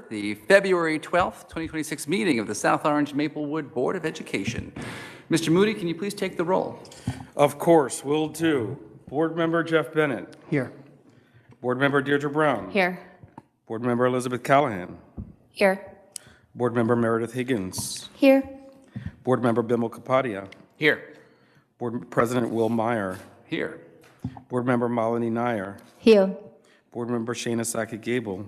order the February 12th, 2026 meeting of the South Orange Maplewood Board of Education. Mr. Moody, can you please take the roll? Of course, will do. Board Member Jeff Bennett. Here. Board Member Deirdre Brown. Here. Board Member Elizabeth Callahan. Here. Board Member Meredith Higgins. Here. Board Member Bimal Kapadia. Here. Board President Will Meyer. Here. Board Member Malini Nair. Here. Board Member Shana Sackett-Gable.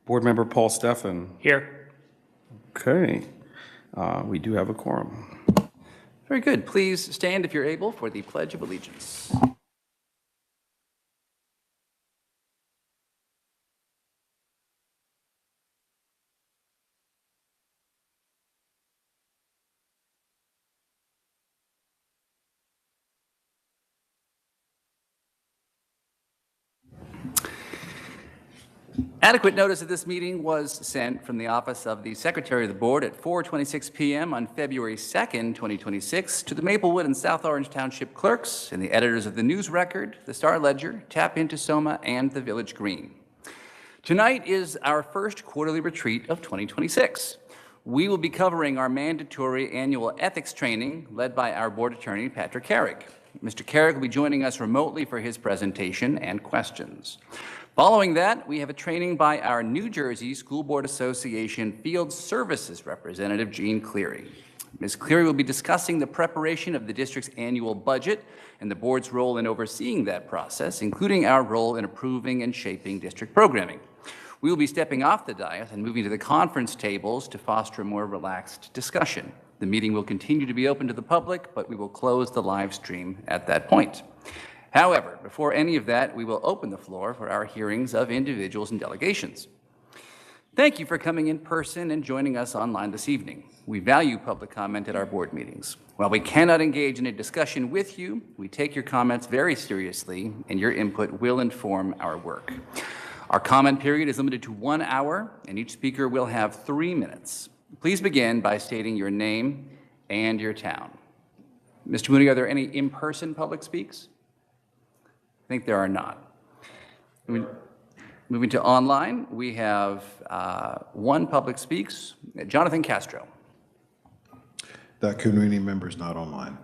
Board Member Paul Steffen. Here. Okay, we do have a quorum. Very good. Please stand if you're able for the Pledge of Allegiance. Adequate notice of this meeting was sent from the office of the Secretary of the Board at 4:26 p.m. on February 2nd, 2026 to the Maplewood and South Orange Township clerks and the editors of the News Record, the Star Ledger, Tap Into Soma, and the Village Green. Tonight is our first quarterly retreat of 2026. We will be covering our mandatory annual ethics training led by our board attorney, Patrick Carrick. Mr. Carrick will be joining us remotely for his presentation and questions. Following that, we have a training by our New Jersey School Board Association Field Services representative, Jean Cleary. Ms. Cleary will be discussing the preparation of the district's annual budget and the board's role in overseeing that process, including our role in approving and shaping district programming. We will be stepping off the dais and moving to the conference tables to foster a more relaxed discussion. The meeting will continue to be open to the public, but we will close the live stream at that point. However, before any of that, we will open the floor for our hearings of individuals and delegations. Thank you for coming in person and joining us online this evening. We value public comment at our board meetings. While we cannot engage in a discussion with you, we take your comments very seriously, and your input will inform our work. Our comment period is limited to 1 hour, and each speaker will have 3 minutes. Please begin by stating your name and your town. Mr. Moody, are there any in-person public speaks? I think there are not. Moving to online, we have one public speaks, Jonathan Castro. That community member is not online.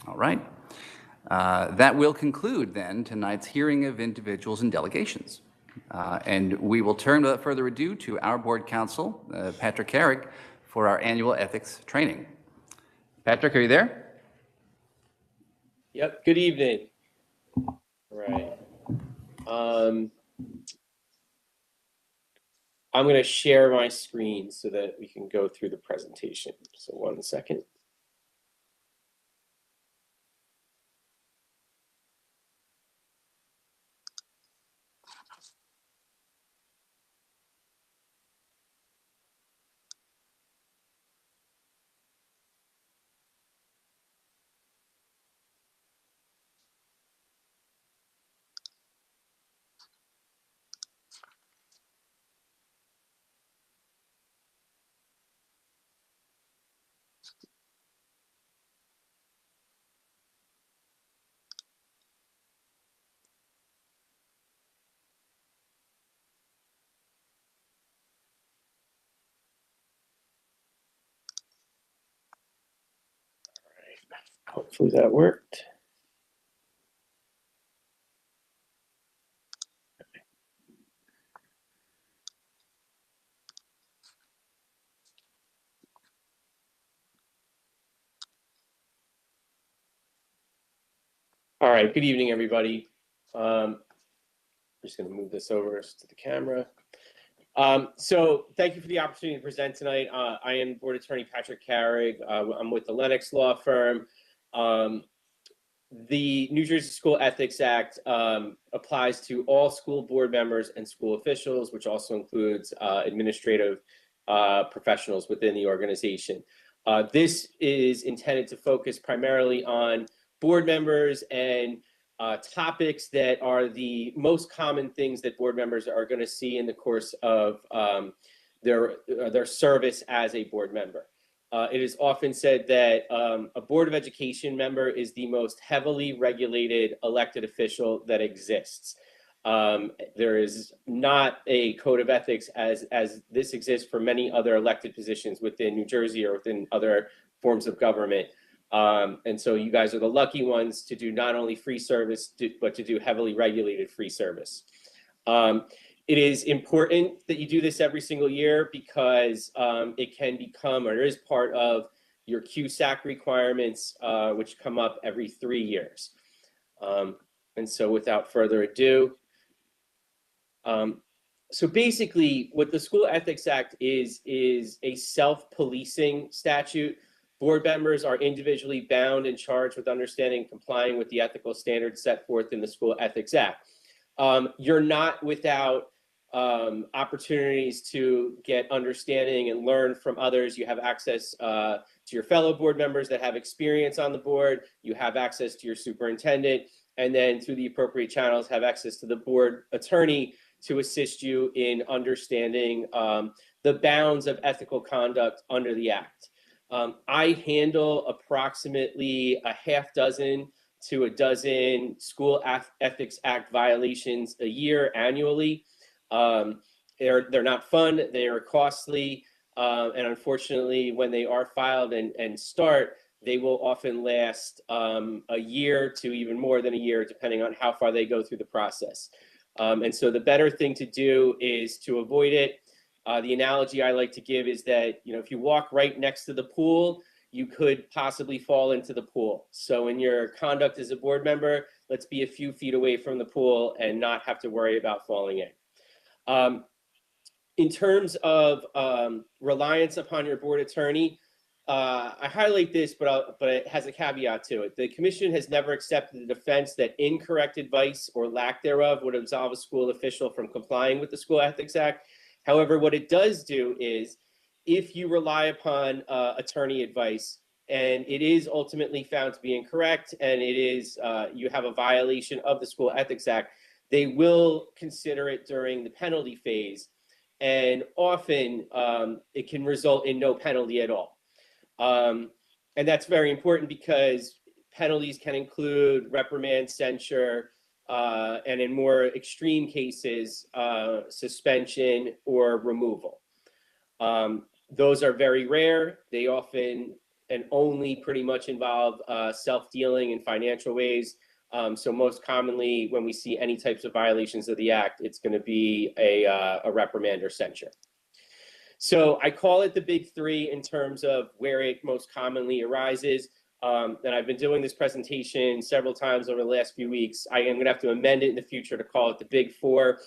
All right. That will conclude then tonight's hearing of individuals and delegations. And we will turn without further ado to our board counsel, Patrick Carrick, for our annual ethics training. Patrick, are you there? Yep, good evening. All right. I'm going to share my screen so that we can go through the presentation. So 1 second. Hopefully that worked. All right, good evening, everybody. I'm just going to move this over to the camera. So thank you for the opportunity to present tonight. I am Board Attorney Patrick Carrick. I'm with the Lennox Law Firm. The New Jersey School Ethics Act applies to all school board members and school officials, which also includes administrative professionals within the organization. This is intended to focus primarily on board members and topics that are the most common things that board members are going to see in the course of their service as a board member. It is often said that a Board of Education member is the most heavily regulated elected official that exists. There is not a code of ethics as this exists for many other elected positions within New Jersey or within other forms of government. And so you guys are the lucky ones to do not only free service, but to do heavily regulated free service. It is important that you do this every single year because it can become, or it is part of your QSAC requirements, which come up every 3 years. And so without further ado, so basically what the School Ethics Act is a self-policing statute. Board members are individually bound and charged with understanding and complying with the ethical standards set forth in the School Ethics Act. You're not without opportunities to get understanding and learn from others. You have access to your fellow board members that have experience on the board. You have access to your superintendent, and then through the appropriate channels have access to the board attorney to assist you in understanding the bounds of ethical conduct under the Act. I handle approximately a half dozen to a dozen School Ethics Act violations a year annually. They're not fun, they are costly, and unfortunately, when they are filed and start, they will often last a year to even more than a year, depending on how far they go through the process. And so the better thing to do is to avoid it. The analogy I like to give is that, you know, if you walk right next to the pool, you could possibly fall into the pool. So in your conduct as a board member, let's be a few feet away from the pool and not have to worry about falling in. In terms of reliance upon your board attorney, I highlight this, but it has a caveat to it. The commission has never accepted the defense that incorrect advice or lack thereof would absolve a school official from complying with the School Ethics Act. However, what it does do is, if you rely upon attorney advice and it is ultimately found to be incorrect and it is you have a violation of the School Ethics Act, they will consider it during the penalty phase, and often it can result in no penalty at all. And that's very important because penalties can include reprimand, censure, and in more extreme cases, suspension or removal. Those are very rare. They often and only pretty much involve self-dealing in financial ways. So most commonly, when we see any types of violations of the Act, it's going to be a reprimand or censure. So I call it the big three in terms of where it most commonly arises. And I've been doing this presentation several times over the last few weeks. I am going to have to amend it in the future to call it the big four.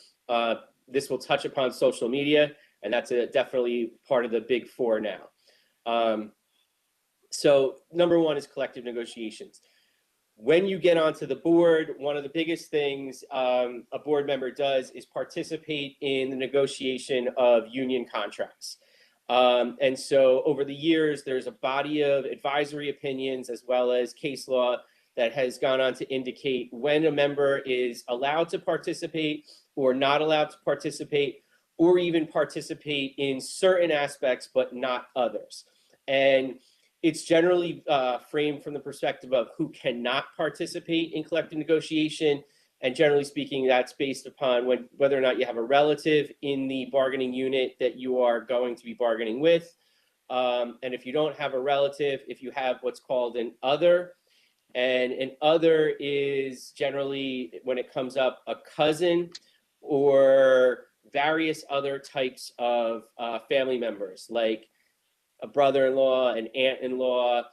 This will touch upon social media, and that's definitely part of the big four now. So number one is collective negotiations. When you get onto the board, one of the biggest things a board member does is participate in the negotiation of union contracts. And so over the years, there's a body of advisory opinions as well as case law that has gone on to indicate when a member is allowed to participate or not allowed to participate, or even participate in certain aspects, but not others. And it's generally framed from the perspective of who cannot participate in collective negotiation. And generally speaking, that's based upon whether or not you have a relative in the bargaining unit that you are going to be bargaining with. And if you don't have a relative, if you have what's called an other, and an other is generally, when it comes up, a cousin or various other types of family members, like a brother-in-law, an aunt-in-law.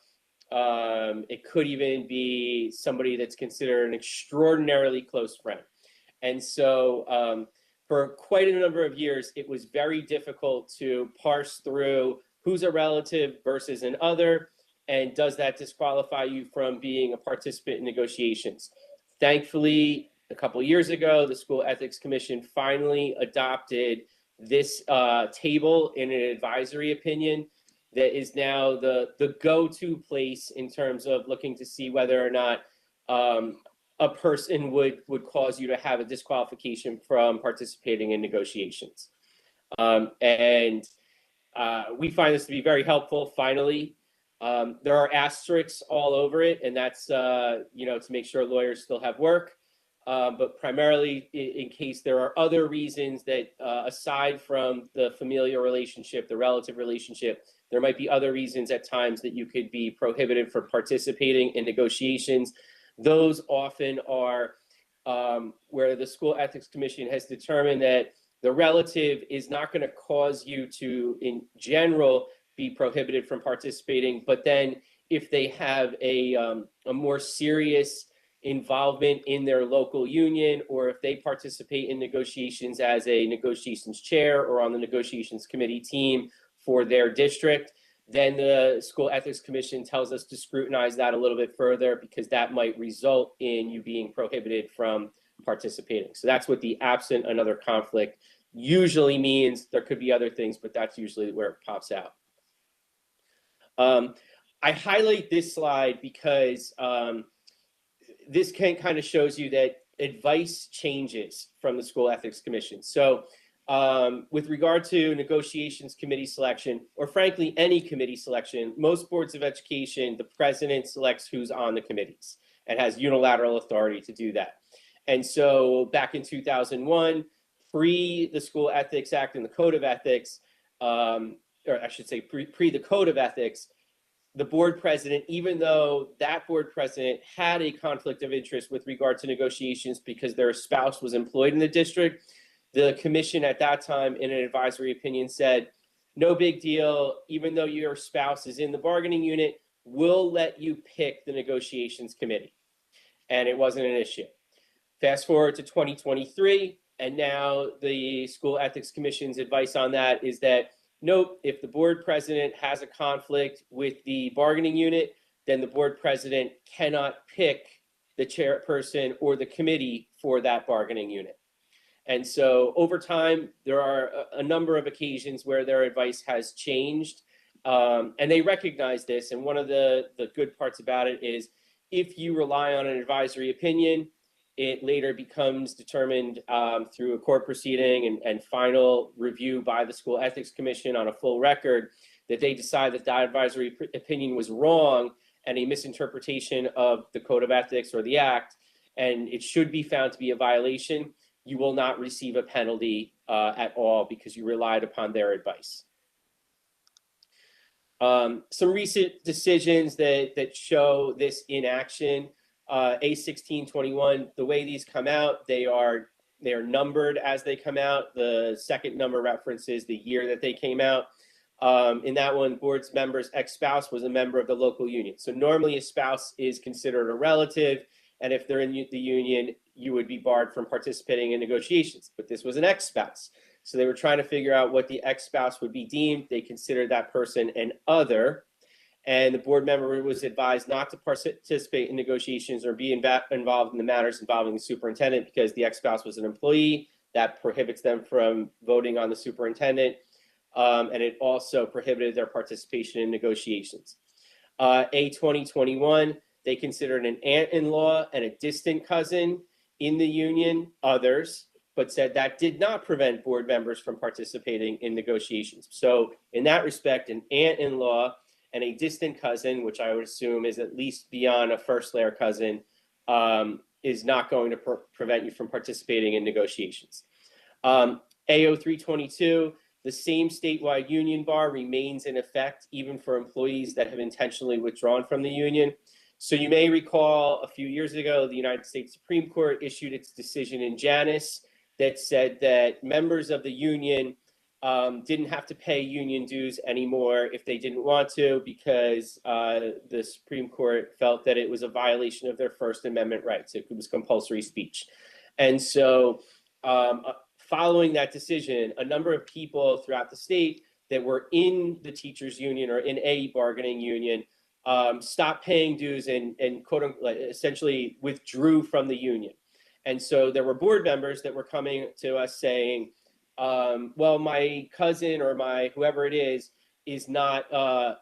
It could even be somebody that's considered an extraordinarily close friend. And so for quite a number of years, it was very difficult to parse through who's a relative versus an other, and does that disqualify you from being a participant in negotiations. Thankfully, a couple of years ago, the School Ethics Commission finally adopted this table in an advisory opinion that is now the go-to place in terms of looking to see whether or not a person would cause you to have a disqualification from participating in negotiations. And we find this to be very helpful, finally. There are asterisks all over it, and that's to make sure lawyers still have work. but primarily in case there are other reasons that, aside from the familial relationship, the relative relationship, there might be other reasons at times that you could be prohibited from participating in negotiations. Those often are where the School Ethics Commission has determined that the relative is not going to cause you to, in general, be prohibited from participating. But then if they have a more serious involvement in their local union, or if they participate in negotiations as a negotiations chair or on the negotiations committee team for their district, then the School Ethics Commission tells us to scrutinize that a little bit further, because that might result in you being prohibited from participating. So that's what the absent another conflict usually means. There could be other things, but that's usually where it pops out. I highlight this slide because this kind of shows you that advice changes from the School Ethics Commission. So with regard to negotiations committee selection, or frankly, any committee selection, most boards of education, the president selects who's on the committees and has unilateral authority to do that. And so back in 2001, pre the School Ethics Act and the Code of Ethics, or I should say pre the Code of Ethics, the board president, even though that board president had a conflict of interest with regard to negotiations because their spouse was employed in the district, the commission at that time in an advisory opinion said, no big deal, even though your spouse is in the bargaining unit, we'll let you pick the negotiations committee. And it wasn't an issue. Fast forward to 2023, and now the School Ethics Commission's advice on that is that, nope, if the board president has a conflict with the bargaining unit, then the board president cannot pick the chairperson or the committee for that bargaining unit. And so over time, there are a number of occasions where their advice has changed, and they recognize this. And one of the good parts about it is if you rely on an advisory opinion, it later becomes determined through a court proceeding and final review by the School Ethics Commission on a full record that they decide that that advisory opinion was wrong and a misinterpretation of the Code of Ethics or the Act, and it should be found to be a violation. You will not receive a penalty at all because you relied upon their advice. Some recent decisions that show this in action. A1621, the way these come out, they are numbered as they come out. The second number references the year that they came out. In that one, board's member's ex-spouse was a member of the local union. So normally a spouse is considered a relative, and if they're in the union, you would be barred from participating in negotiations. But this was an ex-spouse. So they were trying to figure out what the ex-spouse would be deemed. They considered that person an other. And the board member was advised not to participate in negotiations or be involved in the matters involving the superintendent because the ex-spouse was an employee. That prohibits them from voting on the superintendent. And it also prohibited their participation in negotiations. A2021, they considered an aunt-in-law and a distant cousin in the union, others, but said that did not prevent board members from participating in negotiations. So in that respect, an aunt-in-law and a distant cousin, which I would assume is at least beyond a first layer cousin, is not going to prevent you from participating in negotiations. AO322, the same statewide union bar remains in effect even for employees that have intentionally withdrawn from the union. So you may recall a few years ago, the United States Supreme Court issued its decision in Janus that said that members of the union didn't have to pay union dues anymore if they didn't want to, because the Supreme Court felt that it was a violation of their First Amendment rights. It was compulsory speech. And so following that decision, a number of people throughout the state that were in the teachers union or in a bargaining union stopped paying dues and quote unquote, essentially withdrew from the union. And so there were board members that were coming to us saying, well, my cousin or my whoever it is not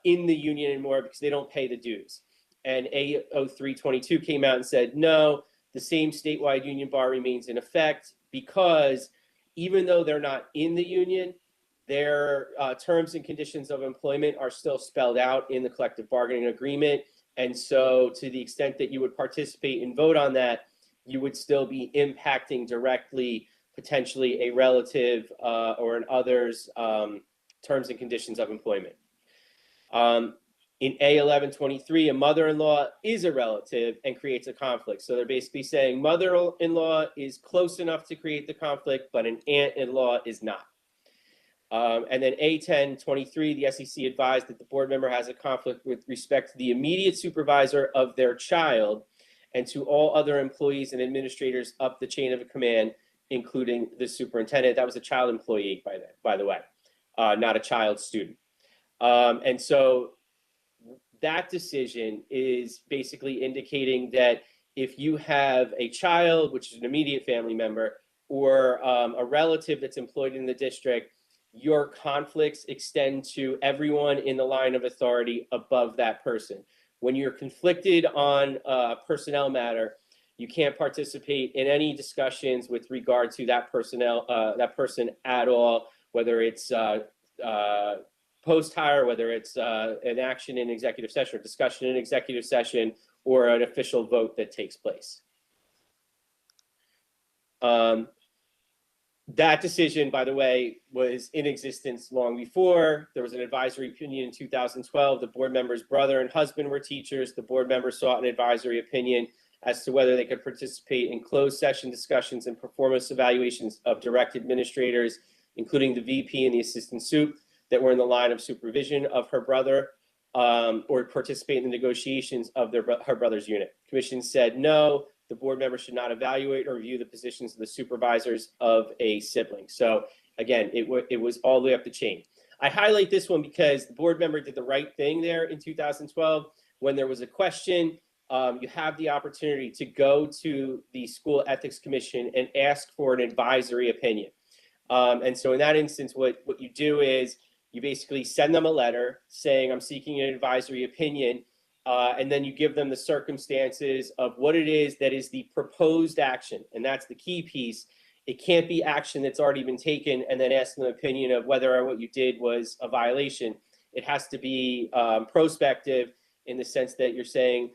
in the union anymore because they don't pay the dues. And A0322 came out and said, no, the same statewide union bar remains in effect because even though they're not in the union, their terms and conditions of employment are still spelled out in the collective bargaining agreement. And so to the extent that you would participate and vote on that, you would still be impacting directly, potentially a relative or an other's terms and conditions of employment. In A1123, a mother-in-law is a relative and creates a conflict. So they're basically saying mother-in-law is close enough to create the conflict, but an aunt-in-law is not. And then A1023, the SEC advised that the board member has a conflict with respect to the immediate supervisor of their child and to all other employees and administrators up the chain of command, including the superintendent. That was a child employee, by the way, not a child student. And so that decision is basically indicating that if you have a child, which is an immediate family member, or a relative that's employed in the district, your conflicts extend to everyone in the line of authority above that person. When you're conflicted on a personnel matter, you can't participate in any discussions with regard to that person at all, whether it's post-hire, whether it's an action in executive session or discussion in executive session or an official vote that takes place. That decision, by the way, was in existence long before. There was an advisory opinion in 2012. The board member's brother and husband were teachers. The board member sought an advisory opinion as to whether they could participate in closed session discussions and performance evaluations of direct administrators, including the VP and the assistant sup that were in the line of supervision of her brother, or participate in the negotiations of her brother's unit. Commission said no, the board member should not evaluate or review the positions of the supervisors of a sibling. So again, it was all the way up the chain. I highlight this one because the board member did the right thing there in 2012. When there was a question, you have the opportunity to go to the School Ethics Commission and ask for an advisory opinion. And so in that instance, what you do is you basically send them a letter saying, I'm seeking an advisory opinion, and then you give them the circumstances of what it is that is the proposed action. And that's the key piece. It can't be action that's already been taken and then ask them an opinion of whether or what you did was a violation. It has to be prospective in the sense that you're saying,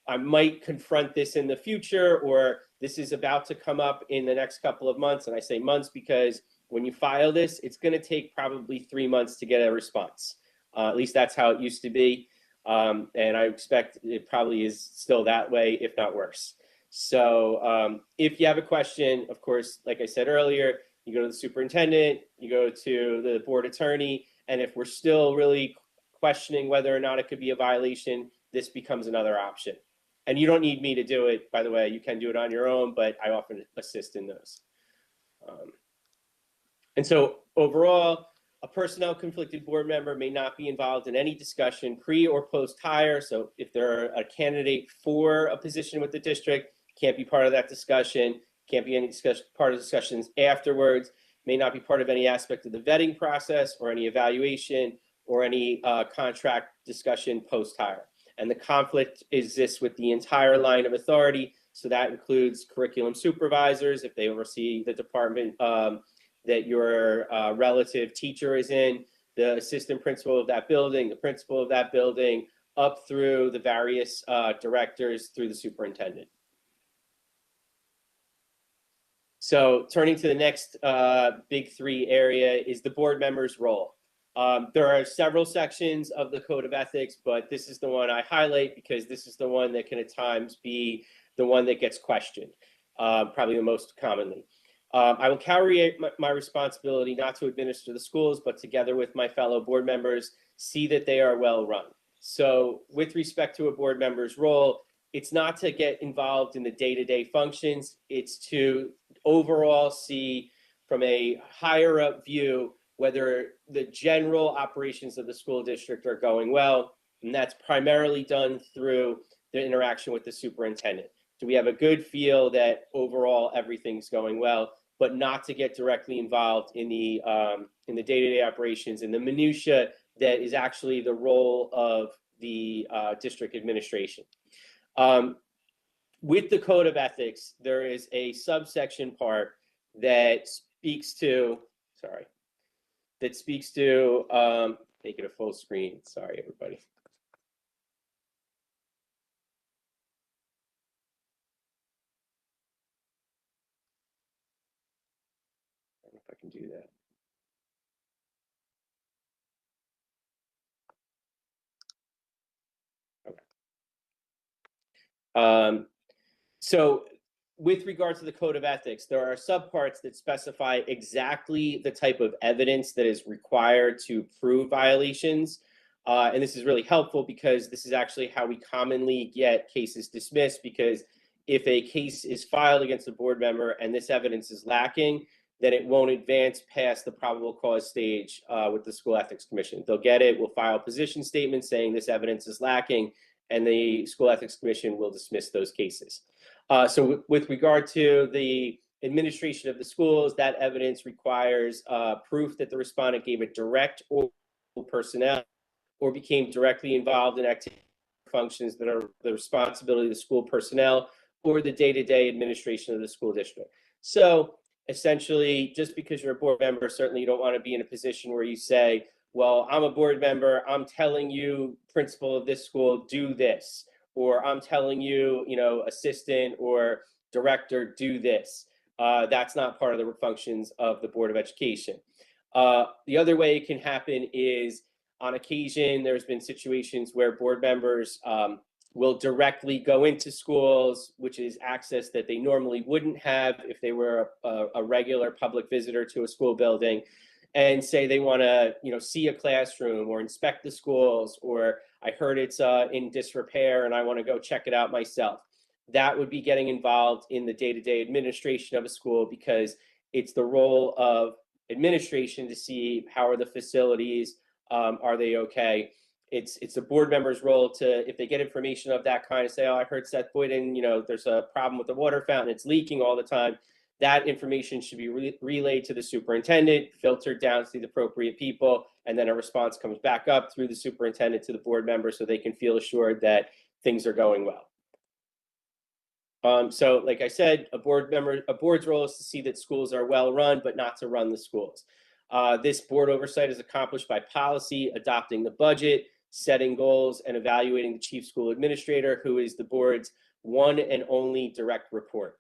I might confront this in the future, or this is about to come up in the next couple of months. And I say months because when you file this, it's going to take probably 3 months to get a response. At least that's how it used to be. And I expect it probably is still that way, if not worse. So if you have a question, of course, like I said earlier, you go to the superintendent, you go to the board attorney, and if we're still really questioning whether or not it could be a violation, this becomes another option. And you don't need me to do it, by the way. You can do it on your own, but I often assist in those. And so overall, a personnel conflicted board member may not be involved in any discussion pre or post hire. So if they're a candidate for a position with the district, can't be part of that discussion, can't be any part of discussions afterwards, may not be part of any aspect of the vetting process or any evaluation or any contract discussion post hire. And the conflict exists with the entire line of authority. So that includes curriculum supervisors, if they oversee the department that your relative teacher is in, the assistant principal of that building, the principal of that building, up through the various directors through the superintendent. So turning to the next big three area is the board member's role. There are several sections of the Code of Ethics, but this is the one I highlight because this is the one that can at times be the one that gets questioned, probably the most commonly. I will carry my responsibility not to administer the schools, but together with my fellow board members, see that they are well run. So with respect to a board member's role, it's not to get involved in the day-to-day functions. It's to overall see from a higher up view whether the general operations of the school district are going well. And that's primarily done through the interaction with the superintendent. Do we have a good feel that overall everything's going well, but not to get directly involved in the day-to-day operations and the minutia that is actually the role of the district administration. With the Code of Ethics, there is a subsection part that speaks to, make it a full screen. Sorry, everybody. So with regard to the code of ethics, there are subparts that specify exactly the type of evidence that is required to prove violations. And this is really helpful because this is actually how we commonly get cases dismissed, because if a case is filed against a board member and this evidence is lacking, then it won't advance past the probable cause stage with the School Ethics Commission. They'll get it, we'll file a position statement saying this evidence is lacking, and the School Ethics Commission will dismiss those cases. So with regard to the administration of the schools, that evidence requires proof that the respondent gave a direct or personnel or became directly involved in activity functions that are the responsibility of the school personnel or the day-to-day administration of the school district. So essentially, just because you're a board member, certainly you don't want to be in a position where you say, well, I'm a board member, I'm telling you, principal of this school, do this, or I'm telling you, assistant or director, do this. That's not part of the functions of the Board of Education. The other way it can happen is, on occasion, there's been situations where board members will directly go into schools, which is access that they normally wouldn't have if they were a regular public visitor to a school building, and say they want to, see a classroom or inspect the schools, or I heard it's in disrepair and I want to go check it out myself. That would be getting involved in the day-to-day administration of a school, because it's the role of administration to see how are the facilities, are they okay? It's a board member's role to, if they get information of that kind, to say, oh, I heard Seth Boyden, there's a problem with the water fountain, it's leaking all the time. That information should be relayed to the superintendent, filtered down to the appropriate people, and then a response comes back up through the superintendent to the board member so they can feel assured that things are going well. So like I said, a board's role is to see that schools are well run, but not to run the schools. This board oversight is accomplished by policy, adopting the budget, setting goals, and evaluating the chief school administrator, who is the board's one and only direct report.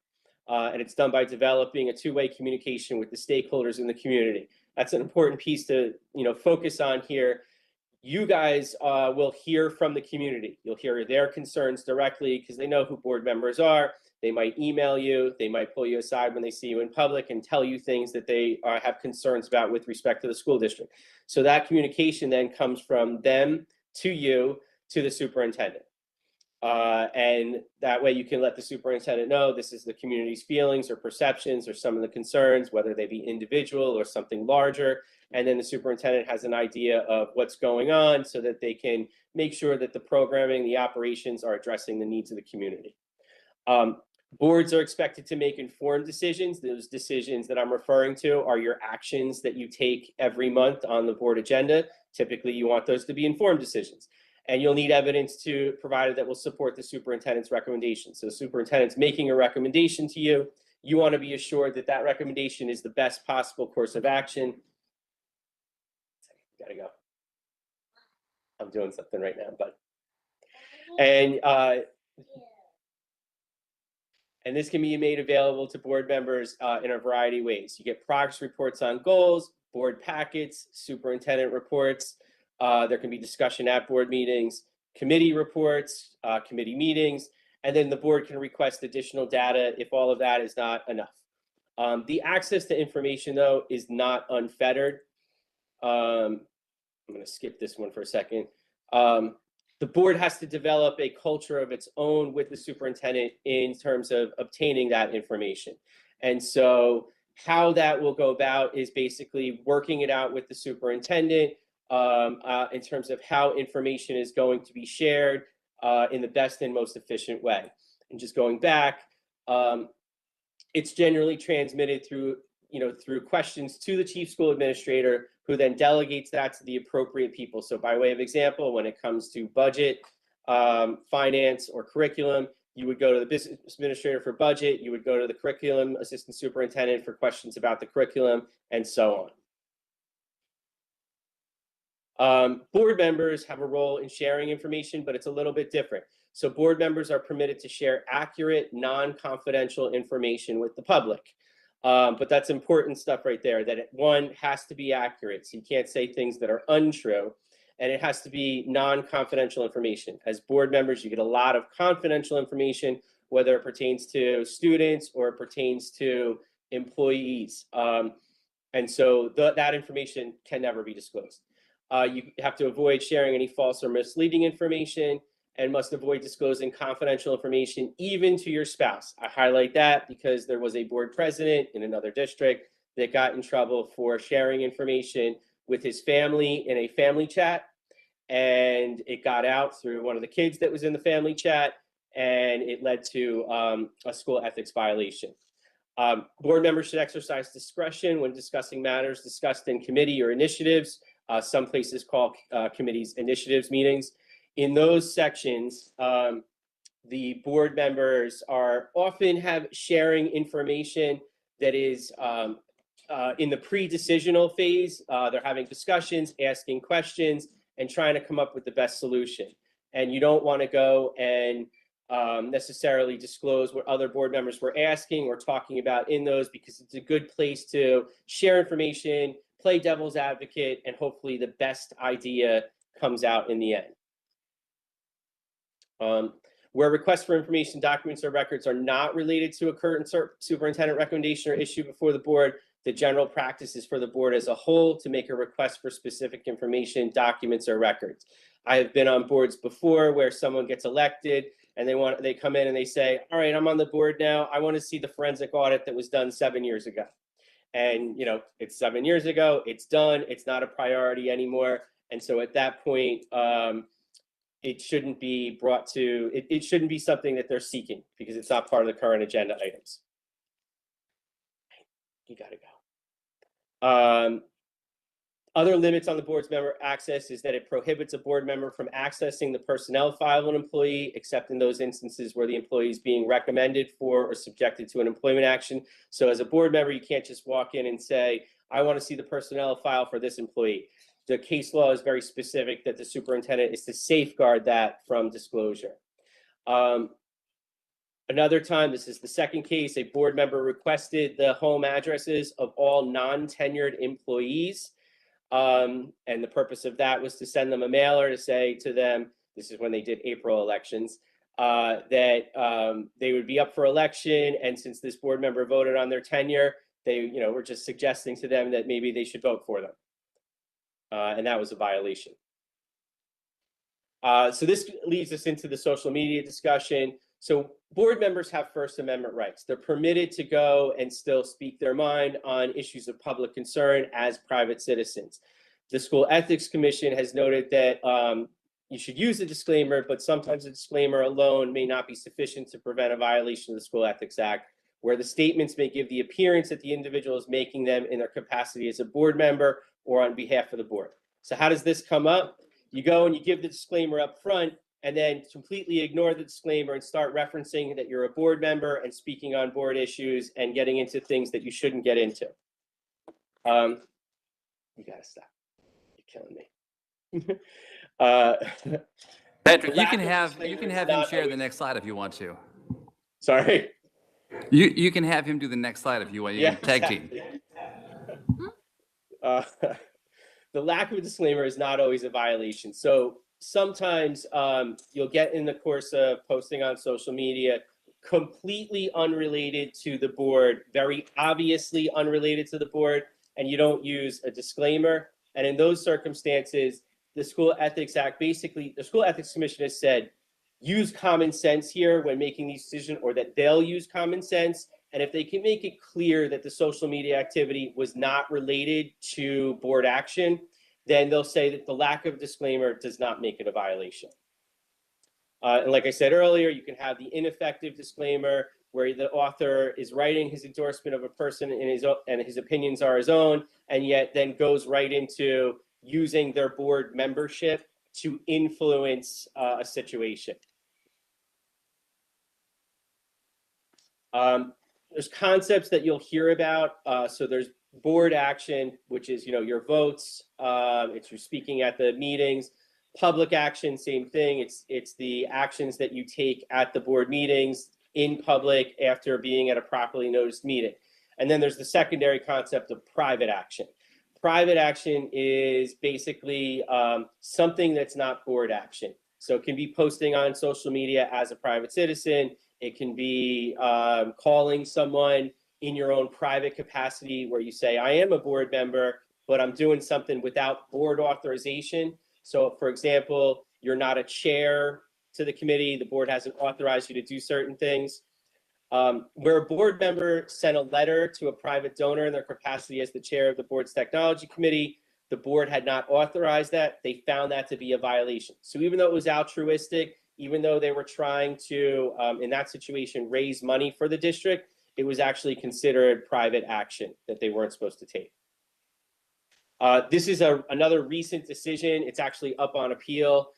And it's done by developing a two-way communication with the stakeholders in the community. That's an important piece to focus on here. You guys will hear from the community. You'll hear their concerns directly because they know who board members are. They might email you. They might pull you aside when they see you in public and tell you things that they have concerns about with respect to the school district. So that communication then comes from them to you, to the superintendent. And that way you can let the superintendent know this is the community's feelings or perceptions or some of the concerns, whether they be individual or something larger. And then the superintendent has an idea of what's going on so that they can make sure that the programming, the operations are addressing the needs of the community. Boards are expected to make informed decisions. Those decisions that I'm referring to are your actions that you take every month on the board agenda. Typically, you want those to be informed decisions. And you'll need evidence to provide that will support the superintendent's recommendation. So the superintendent's making a recommendation to you. You want to be assured that that recommendation is the best possible course of action. Gotta go. I'm doing something right now, but. And this can be made available to board members in a variety of ways. You get progress reports on goals, board packets, superintendent reports. There can be discussion at board meetings, committee reports, committee meetings, and then the board can request additional data if all of that is not enough. The access to information, though, is not unfettered. I'm going to skip this one for a second. The board has to develop a culture of its own with the superintendent in terms of obtaining that information. And so how that will go about is basically working it out with the superintendent in terms of how information is going to be shared in the best and most efficient way. And just going back, it's generally transmitted through questions to the chief school administrator, who then delegates that to the appropriate people. So by way of example, when it comes to budget, finance, or curriculum, you would go to the business administrator for budget, you would go to the curriculum assistant superintendent for questions about the curriculum, and so on. Board members have a role in sharing information, but it's a little bit different. So board members are permitted to share accurate, non-confidential information with the public. But that's important stuff right there, that one has to be accurate. So you can't say things that are untrue. and it has to be non-confidential information. As board members, you get a lot of confidential information, whether it pertains to students or it pertains to employees. And so that information can never be disclosed. You have to avoid sharing any false or misleading information and must avoid disclosing confidential information even to your spouse. I highlight that because there was a board president in another district that got in trouble for sharing information with his family in a family chat. And it got out through one of the kids that was in the family chat, and it led to a school ethics violation. Board members should exercise discretion when discussing matters discussed in committee or initiatives. Some places call committees initiatives meetings. In those sections, the board members are often have sharing information that is in the pre-decisional phase. They're having discussions, asking questions, and trying to come up with the best solution. And you don't want to go and necessarily disclose what other board members were asking or talking about in those, because it's a good place to share information, play devil's advocate, and hopefully the best idea comes out in the end. Where requests for information, documents, or records are not related to a current superintendent recommendation or issue before the board, the general practice is for the board as a whole to make a request for specific information, documents, or records. I have been on boards before where someone gets elected and they come in and they say, all right, I'm on the board now. I want to see the forensic audit that was done 7 years ago. And, it's 7 years ago, it's done, it's not a priority anymore. And so at that point, it shouldn't be brought to, it shouldn't be something that they're seeking because it's not part of the current agenda items. You gotta go. Other limits on the board's member access is that it prohibits a board member from accessing the personnel file of an employee, except in those instances where the employee is being recommended for or subjected to an employment action. So as a board member, you can't just walk in and say, I want to see the personnel file for this employee. The case law is very specific that the superintendent is to safeguard that from disclosure. Another time, this is the second case, a board member requested the home addresses of all non-tenured employees. And the purpose of that was to send them a mailer to say to them, this is when they did April elections, that they would be up for election. And since this board member voted on their tenure, they were just suggesting to them that maybe they should vote for them. And that was a violation. So this leads us into the social media discussion. So board members have First Amendment rights. They're permitted to go and still speak their mind on issues of public concern as private citizens. The School Ethics Commission has noted that you should use a disclaimer, but sometimes a disclaimer alone may not be sufficient to prevent a violation of the School Ethics Act, where the statements may give the appearance that the individual is making them in their capacity as a board member or on behalf of the board. So how does this come up? You go and you give the disclaimer up front, and then completely ignore the disclaimer and start referencing that you're a board member and speaking on board issues and getting into things that you shouldn't get into. You gotta stop. You're killing me. Patrick, you can have him share the next slide if you want to. Sorry. You can have him do the next slide if you want. You can tag team. The lack of a disclaimer is not always a violation. So sometimes you'll get in the course of posting on social media completely unrelated to the board, very obviously unrelated to the board, and you don't use a disclaimer. And in those circumstances, the School Ethics Act, basically, the School Ethics Commission has said, use common sense here when making these decisions, or that they'll use common sense. And if they can make it clear that the social media activity was not related to board action, then they'll say that the lack of disclaimer does not make it a violation. And like I said earlier, you can have the ineffective disclaimer where the author is writing his endorsement of a person and his opinions are his own, and yet then goes right into using their board membership to influence a situation. There's concepts that you'll hear about. So there's board action, which is, your votes. It's your speaking at the meetings. Public action, same thing. It's the actions that you take at the board meetings in public after being at a properly noticed meeting. And then there's the secondary concept of private action. private action is basically something that's not board action. So it can be posting on social media as a private citizen. It can be calling someone in your own private capacity where you say, I am a board member, but I'm doing something without board authorization. So for example, you're not a chair to the committee, the board hasn't authorized you to do certain things. Where a board member sent a letter to a private donor in their capacity as the chair of the board's technology committee, the board had not authorized that. They found that to be a violation. So even though it was altruistic, even though they were trying to, in that situation, raise money for the district, it was actually considered private action that they weren't supposed to take. This is another recent decision. It's actually up on appeal.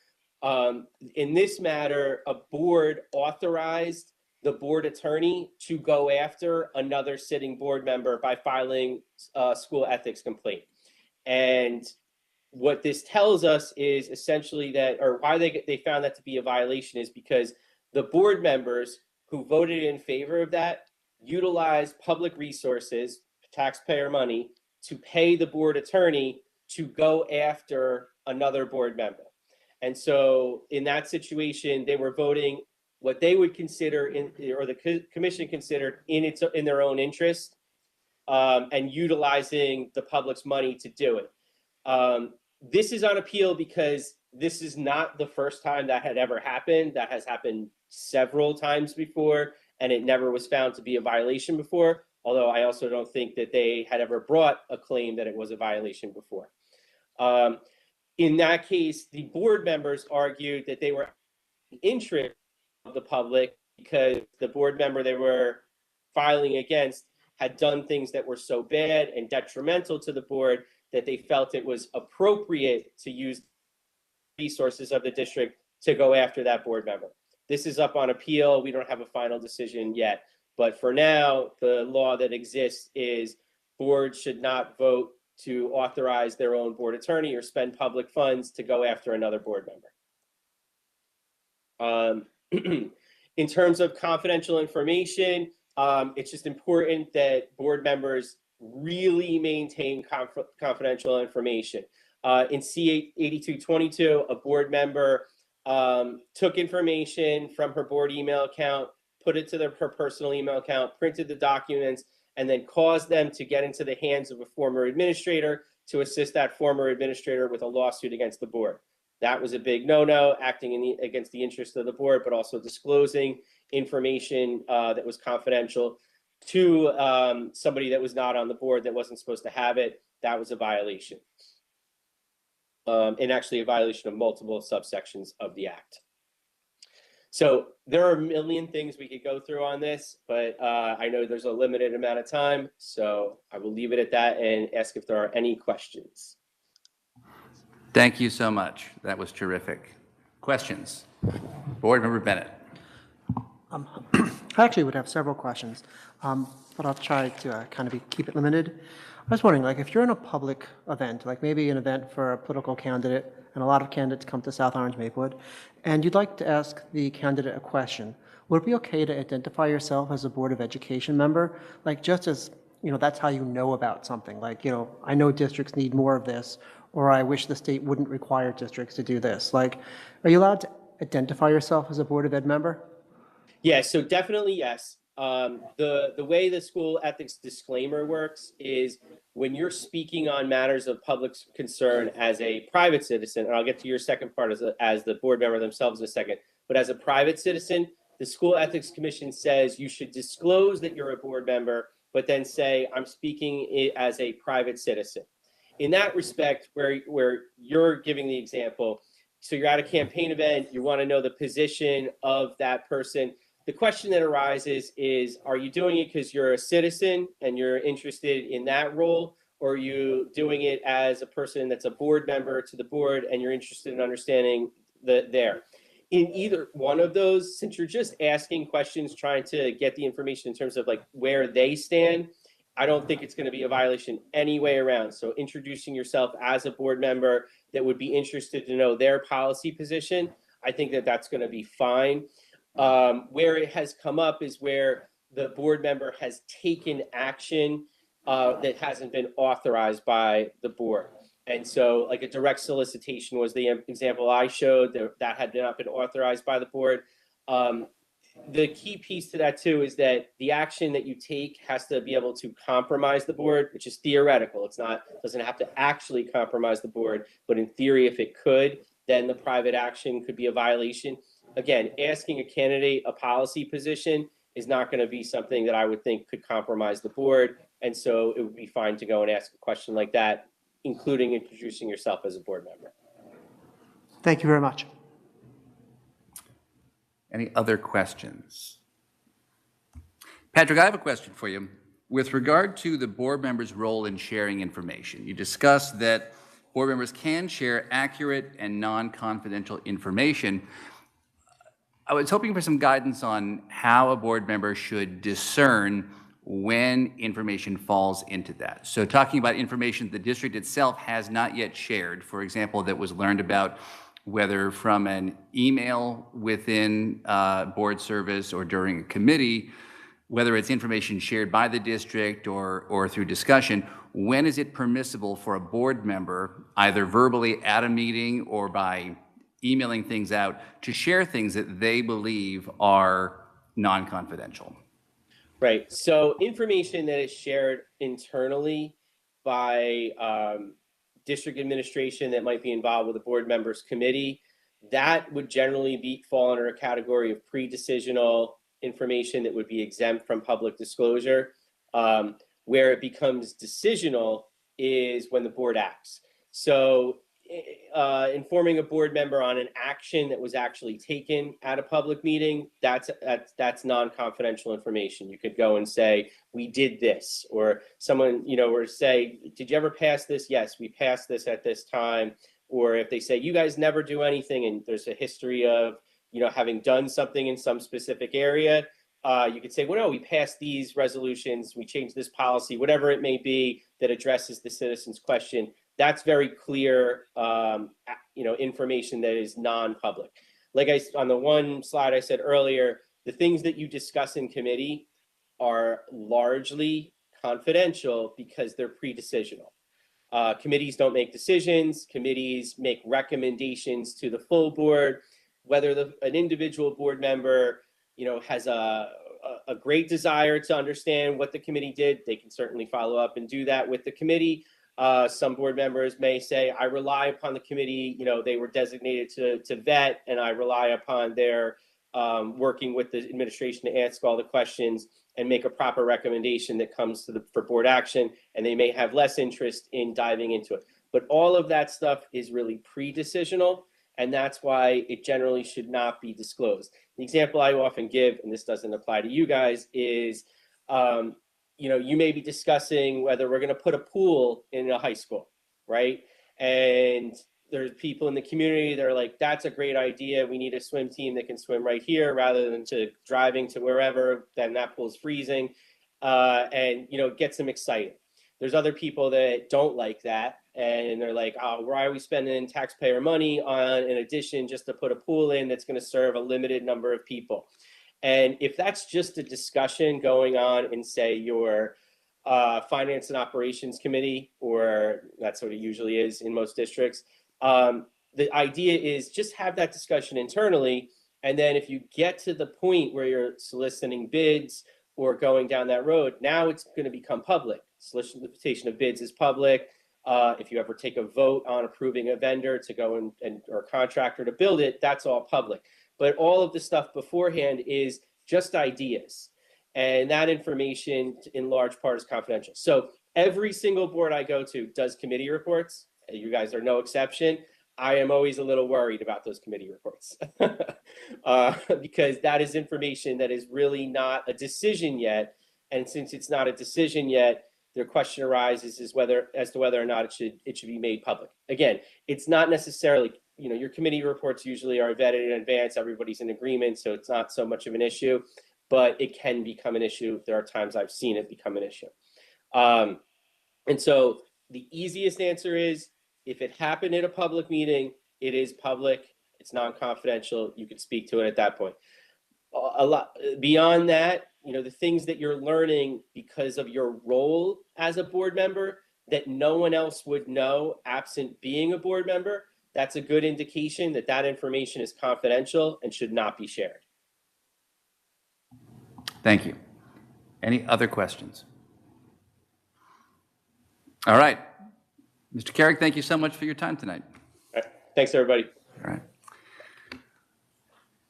In this matter, a board authorized the board attorney to go after another sitting board member by filing a school ethics complaint. And what this tells us is essentially that, or why they found that to be a violation, is because the board members who voted in favor of that utilized public resources, taxpayer money, to pay the board attorney to go after another board member. And so in that situation, they were voting what they would consider or the commission considered in their own interest, and utilizing the public's money to do it. This is on appeal because this is not the first time that had ever happened. That has happened several times before, and it never was found to be a violation before. Although I also don't think that they had ever brought a claim that it was a violation before. In that case, the board members argued that they were in the interest of the public because the board member they were filing against had done things that were so bad and detrimental to the board that they felt it was appropriate to use resources of the district to go after that board member. This is up on appeal. We don't have a final decision yet. But for now, the law that exists is boards should not vote to authorize their own board attorney or spend public funds to go after another board member. In terms of confidential information, it's just important that board members really maintain confidential information. In C-8222, a board member took information from her board email account, put it to her personal email account, printed the documents, and then caused them to get into the hands of a former administrator to assist that former administrator with a lawsuit against the board. That was a big no-no, acting against the interest of the board, but also disclosing information that was confidential to somebody that was not on the board that wasn't supposed to have it. That was a violation. And actually a violation of multiple subsections of the act. So there are a million things we could go through on this, but I know there's a limited amount of time, so I will leave it at that and ask if there are any questions. Thank you so much. That was terrific. Questions? Board Member Bennett. I actually would have several questions, but I'll try to kind of keep it limited. I was wondering, like, if you're in a public event, like maybe an event for a political candidate, and a lot of candidates come to South Orange Maplewood, and you'd like to ask the candidate a question, would it be okay to identify yourself as a Board of Education member? Like, just as, you know, that's how you know about something. Like, you know, I know districts need more of this, or I wish the state wouldn't require districts to do this. Like, are you allowed to identify yourself as a Board of Ed member? Yeah, so definitely yes. The way the school ethics disclaimer works is when you're speaking on matters of public concern as a private citizen, and I'll get to your second part as the board member themselves in a second, but as a private citizen, the School Ethics Commission says you should disclose that you're a board member, but then say, I'm speaking as a private citizen. In that respect, where you're giving the example, so you're at a campaign event, you want to know the position of that person. The question that arises is, are you doing it because you're a citizen and you're interested in that role, or are you doing it as a person that's a board member to the board and you're interested in understanding there? In either one of those, since you're just asking questions, trying to get the information in terms of like where they stand, I don't think it's going to be a violation any way around. So introducing yourself as a board member that would be interested to know their policy position, I think that that's going to be fine. Where it has come up is where the board member has taken action that hasn't been authorized by the board. And so like a direct solicitation was the example I showed that had not been authorized by the board. The key piece to that too is that the action that you take has to be able to compromise the board, which is theoretical. It's not, doesn't have to actually compromise the board, but in theory, if it could, then the private action could be a violation. Again, asking a candidate a policy position is not going to be something that I would think could compromise the board. And so it would be fine to go and ask a question like that, including introducing yourself as a board member. Thank you very much. Any other questions? Patrick, I have a question for you. With regard to the board members' role in sharing information, you discussed that board members can share accurate and non-confidential information. I was hoping for some guidance on how a board member should discern when information falls into that. So talking about information the district itself has not yet shared, for example, that was learned about whether from an email within board service or during a committee, whether it's information shared by the district or through discussion, when is it permissible for a board member, either verbally at a meeting or by emailing things out, to share things that they believe are non-confidential? Right. So information that is shared internally by district administration that might be involved with a board member's committee, that would generally fall under a category of pre-decisional information that would be exempt from public disclosure. Where it becomes decisional is when the board acts. So informing a board member on an action that was actually taken at a public meeting, that's non-confidential information. You could go and say, we did this, or someone, or say, did you ever pass this? Yes, we passed this at this time. Or if they say, you guys never do anything, and there's a history of, having done something in some specific area, you could say, well, no, we passed these resolutions, we changed this policy, whatever it may be that addresses the citizen's question. That's very clear, information that is non-public. Like on the one slide I said earlier, the things that you discuss in committee are largely confidential because they're pre-decisional. Committees don't make decisions. Committees make recommendations to the full board. Whether an individual board member, has a great desire to understand what the committee did, they can certainly follow up and do that with the committee. Some board members may say, I rely upon the committee, they were designated to vet, and I rely upon their working with the administration to ask all the questions and make a proper recommendation that comes for board action, and they may have less interest in diving into it. But all of that stuff is really pre-decisional, and that's why it generally should not be disclosed. The example I often give, and this doesn't apply to you guys, is you may be discussing whether we're going to put a pool in a high school, right? And there's people in the community that are like, that's a great idea. We need a swim team that can swim right here rather than driving to wherever, then that pool's freezing, and it gets them excited. There's other people that don't like that, and they're like, oh, why are we spending taxpayer money on an addition just to put a pool in that's going to serve a limited number of people? And if that's just a discussion going on in, say, your finance and operations committee, or that's what it usually is in most districts, the idea is just have that discussion internally. And then if you get to the point where you're soliciting bids or going down that road, now it's going to become public. Solicitation of bids is public. If you ever take a vote on approving a vendor to go or a contractor to build it, that's all public. But all of the stuff beforehand is just ideas. And that information in large part is confidential. So every single board I go to does committee reports. You guys are no exception. I am always a little worried about those committee reports because that is information that is really not a decision yet. And since it's not a decision yet, the question arises as to whether or not it should be made public. Again, it's not necessarily, your committee reports usually are vetted in advance. Everybody's in agreement, so it's not so much of an issue, but it can become an issue. There are times I've seen it become an issue. And so the easiest answer is, if it happened at a public meeting, it is public, it's non-confidential, you could speak to it at that point. A lot beyond that, the things that you're learning because of your role as a board member that no one else would know absent being a board member, that's a good indication that that information is confidential and should not be shared. Thank you. Any other questions? All right. Mr. Carrick, thank you so much for your time tonight. All right. Thanks, everybody. All right.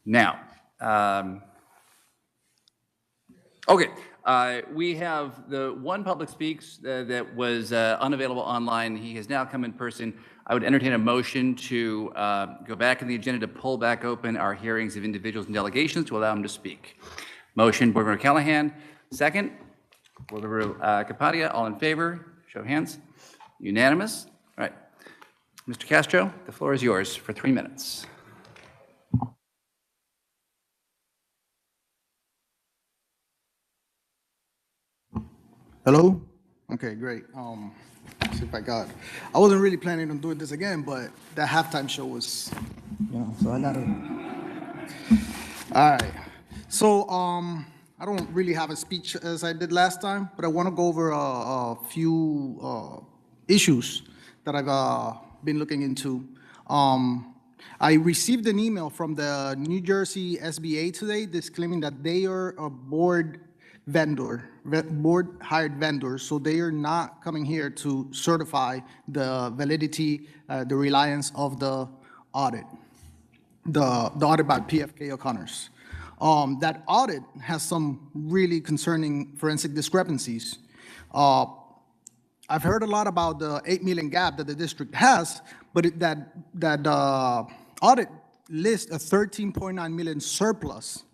Now, okay, we have the one public speaks that was unavailable online. He has now come in person. I would entertain a motion to go back in the agenda to pull back open our hearings of individuals and delegations to allow them to speak. Motion, Board Member Callahan. Second, Board Member Kapadia. All in favor? Show of hands. Unanimous. All right. Mr. Castro, the floor is yours for 3 minutes. Hello? Okay, great. See if I got. I wasn't really planning on doing this again, but that halftime show was, so I gotta. All right. So, I don't really have a speech as I did last time, but I want to go over a few issues that I've been looking into. I received an email from the New Jersey SBA today disclaiming that they are a board hired vendor, so they are not coming here to certify the validity, the reliance of the audit, the audit by PFK O'Connors. That audit has some really concerning forensic discrepancies. I've heard a lot about the 8 million gap that the district has, but that audit lists a 13.9 million surplus.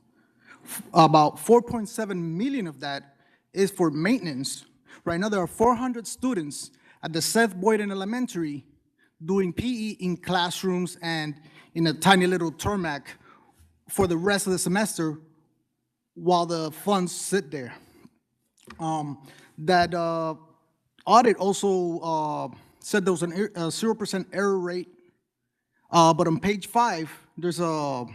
About 4.7 million of that is for maintenance. Right now, there are 400 students at the Seth Boyden Elementary doing PE in classrooms and in a tiny little tarmac for the rest of the semester while the funds sit there. That audit also said there was a 0% error rate, but on page 5, there's sort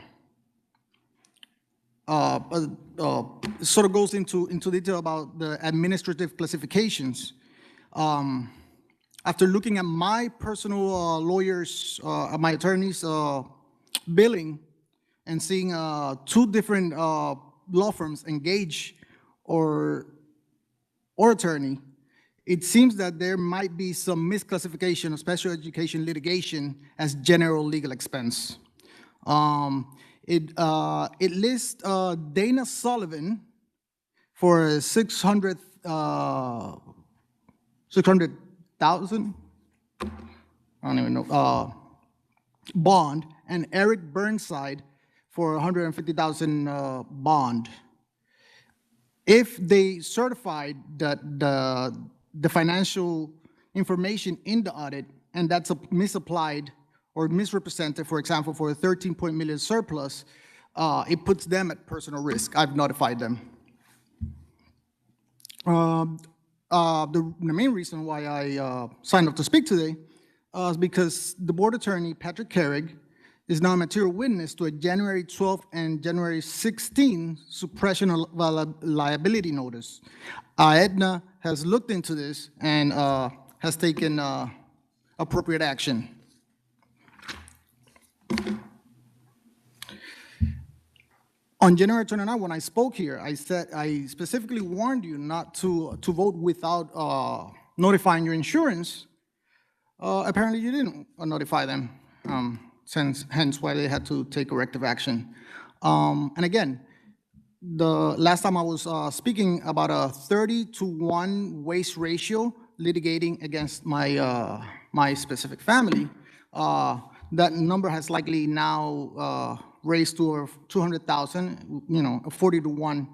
of goes into detail about the administrative classifications. After looking at my personal lawyer's, my attorney's billing and seeing 2 different law firms engage or attorney, it seems that there might be some misclassification of special education litigation as general legal expense. It lists Dana Sullivan for 600,000. I don't even know, bond, and Eric Burnside for 150,000 bond. If they certified that the financial information in the audit and that's misapplied or misrepresented, for example, for a 13 million surplus, it puts them at personal risk. I've notified them. The main reason why I signed up to speak today is because the board attorney, Patrick Carrig, is now a material witness to a January 12th and January 16th suppression of liability notice. Aetna has looked into this and has taken appropriate action. On January 29, when I spoke here, I said I specifically warned you not to vote without notifying your insurance. Apparently, you didn't notify them, hence why they had to take corrective action. And again, the last time I was speaking about a 30-to-1 waste ratio litigating against my my specific family. That number has likely now raised to 200,000, a 40-to-1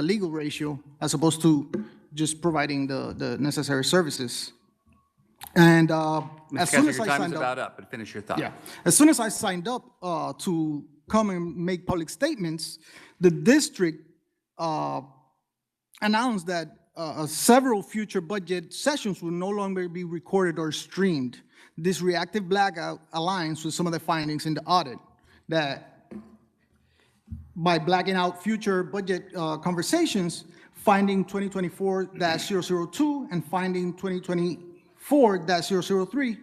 legal ratio, as opposed to just providing the necessary services. And as soon as I signed up, but finish your thought. Yeah, as soon as I signed up to come and make public statements, the district announced that several future budget sessions will no longer be recorded or streamed. This reactive blackout aligns with some of the findings in the audit that by blacking out future budget conversations, finding 2024-002 and finding 2024-003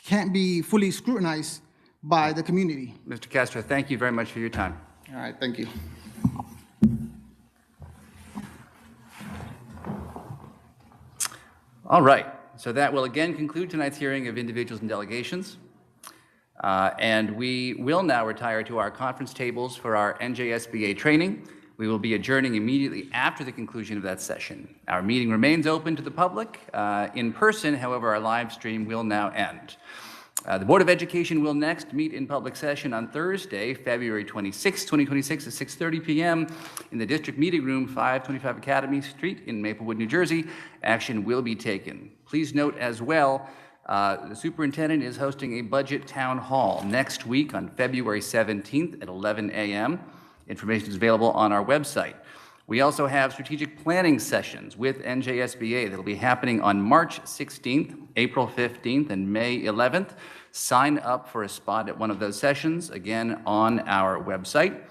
can't be fully scrutinized by the community. Mr. Castro, thank you very much for your time. All right, thank you. All right, so that will again conclude tonight's hearing of individuals and delegations. And we will now retire to our conference tables for our NJSBA training. We will be adjourning immediately after the conclusion of that session. Our meeting remains open to the public in person, however, our live stream will now end. The Board of Education will next meet in public session on Thursday, February 26, 2026 at 6:30 p.m. in the District Meeting Room, 525 Academy Street in Maplewood, New Jersey. Action will be taken. Please note as well, the superintendent is hosting a budget town hall next week on February 17th at 11 a.m. Information is available on our website. We also have strategic planning sessions with NJSBA that will be happening on March 16th, April 15th, and May 11th. Sign up for a spot at one of those sessions, again, on our website.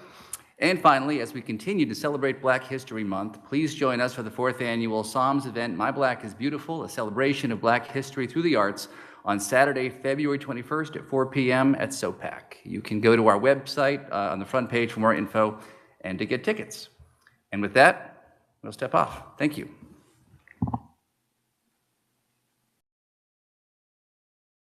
And finally, as we continue to celebrate Black History Month, please join us for the 4th annual Psalms event, My Black is Beautiful, a celebration of Black history through the arts, on Saturday, February 21st at 4 p.m. at SOPAC. You can go to our website on the front page for more info and to get tickets. And with that, we'll step off. Thank you.